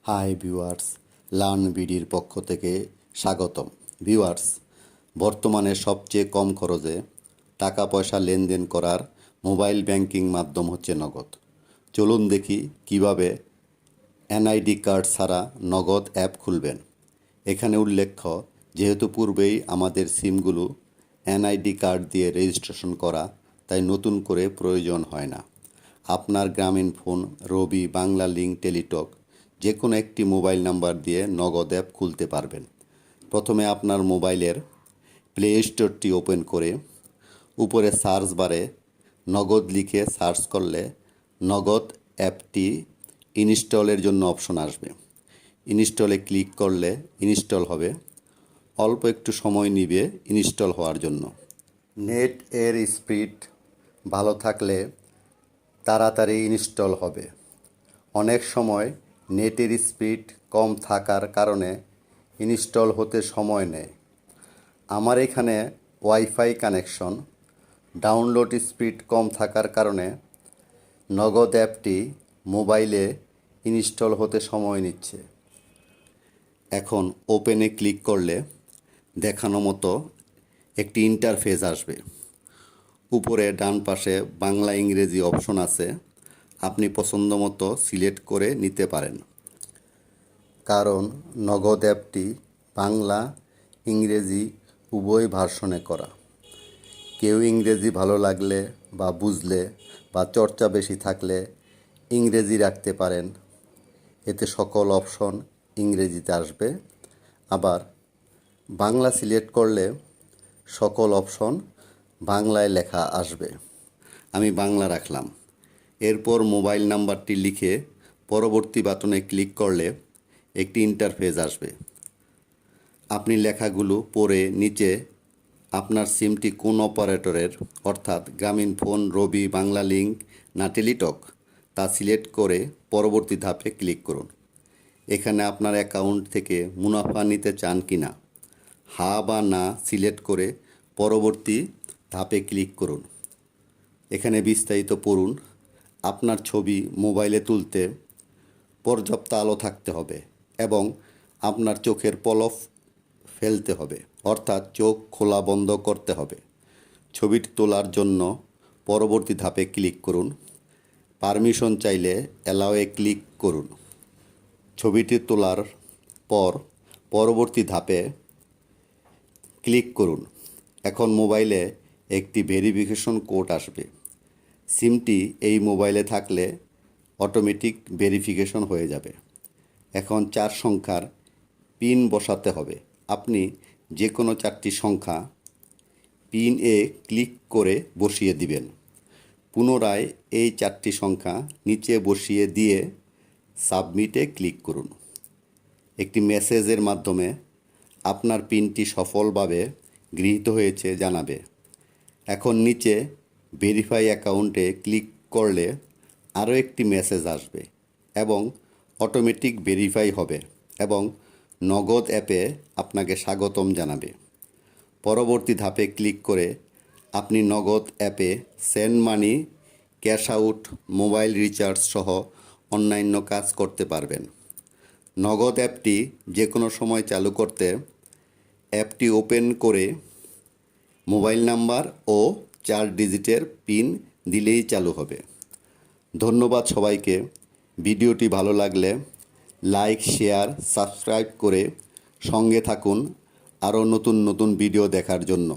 Hi viewers, learn বিডির পক্ষ থেকে স্বাগতম। ভিউয়ার্স, বর্তমানে সবচেয়ে কম খরচে টাকা পয়সা লেনদেন করার মোবাইল ব্যাংকিং মাধ্যম হচ্ছে নগদ। চলুন দেখি কিভাবে এনআইডি কার্ড ছাড়া নগদ অ্যাপ খুলবেন। এখানে উল্লেখ্য, যেহেতু পূর্বেই আমাদের সিমগুলো এনআইডি কার্ড দিয়ে রেজিস্ট্রেশন করা, তাই নতুন করে প্রয়োজন হয় না। আপনার গ্রামীণ ফোন, রবি, বাংলা লিংক, টেলিটক যে কোনো একটি মোবাইল নাম্বার দিয়ে নগদ অ্যাপ খুলতে পারবেন। প্রথমে আপনার মোবাইলের প্লে স্টোরটি ওপেন করে উপরে সার্চ বারে নগদ লিখে সার্চ করলে নগদ অ্যাপটি ইনস্টলের জন্য অপশন আসবে। ইনস্টলে ক্লিক করলে ইনস্টল হবে। অল্প একটু সময় নেবে ইনস্টল হওয়ার জন্য। নেট এর স্পিড ভালো থাকলে তাড়াতাড়ি ইনস্টল হবে। অনেক সময় নেটের স্পিড কম থাকার কারণে ইনস্টল হতে সময় নেয়। আমার এখানে ওয়াইফাই কানেকশন, ডাউনলোড স্পিড কম থাকার কারণে নগদ অ্যাপটি মোবাইলে ইনস্টল হতে সময় নিচ্ছে। এখন ওপেনে ক্লিক করলে দেখানো মতো একটি ইন্টারফেস আসবে। উপরে ডান পাশে বাংলা ইংরেজি অপশন আছে, আপনি পছন্দ মতো সিলেক্ট করে নিতে পারেন। কারণ নগদ অ্যাপটি বাংলা ইংরেজি উভয় ভার্সনে করা। কেউ ইংরেজি ভালো লাগলে বা বুঝলে বা চর্চা বেশি থাকলে ইংরেজি রাখতে পারেন, এতে সকল অপশন ইংরেজিতে আসবে। আবার বাংলা সিলেক্ট করলে সকল অপশন বাংলায় লেখা আসবে। আমি বাংলা রাখলাম। এরপর মোবাইল নাম্বারটি লিখে পরবর্তী বাটনে ক্লিক করলে একটি ইন্টারফেস আসবে। আপনি লেখাগুলো পড়ে নিচে আপনার সিমটি কোন অপারেটরের, অর্থাৎ গ্রামীণ ফোন, রবি, বাংলা লিংক না টেলিটক, তা সিলেক্ট করে পরবর্তী ধাপে ক্লিক করুন। এখানে আপনার অ্যাকাউন্ট থেকে মুনাফা নিতে চান কি না, হ্যাঁ বা না সিলেক্ট করে পরবর্তী ধাপে ক্লিক করুন। এখানে বিস্তারিত পড়ুন। আপনার ছবি মোবাইলে তুলতে পর্যাপ্ত আলো থাকতে হবে এবং আপনার চোখের পলক ফেলতে হবে, অর্থাৎ চোখ খোলা বন্ধ করতে হবে। ছবিটি তোলার জন্য পরবর্তী ধাপে ক্লিক করুন। পারমিশন চাইলে অ্যালাওয়ে ক্লিক করুন। ছবিটি তোলার পর পরবর্তী ধাপে ক্লিক করুন। এখন মোবাইলে একটি ভেরিফিকেশন কোড আসবে। সিমটি এই মোবাইলে থাকলে অটোমেটিক ভেরিফিকেশন হয়ে যাবে। এখন 4 সংখ্যার পিন বসাতে হবে। আপনি যে কোনো 4টি সংখ্যা পিন এ ক্লিক করে বসিয়ে দিবেন। পুনরায় এই 4টি সংখ্যা নিচে বসিয়ে দিয়ে সাবমিটে ক্লিক করুন। একটি মেসেজের মাধ্যমে আপনার পিনটি সফলভাবে গৃহীত হয়েছে জানাবে। এখন নিচে ভেরিফাই অ্যাকাউন্টে ক্লিক করলে আরও একটি মেসেজ আসবে এবং অটোমেটিক ভেরিফাই হবে এবং নগদ অ্যাপে আপনাকে স্বাগতম জানাবে। পরবর্তী ধাপে ক্লিক করে আপনি নগদ অ্যাপে send money, cash out, mobile recharge সহ অন্যান্য কাজ করতে পারবেন। নগদ অ্যাপটি যে কোনো সময় চালু করতে অ্যাপটি ওপেন করে মোবাইল নাম্বার ও 4 ডিজিটের পিন দিলেই চালু হবে। ধন্যবাদ সবাইকে। ভিডিওটি ভালো লাগলে লাইক, শেয়ার, সাবস্ক্রাইব করে সঙ্গে থাকুন আরও নতুন নতুন ভিডিও দেখার জন্য।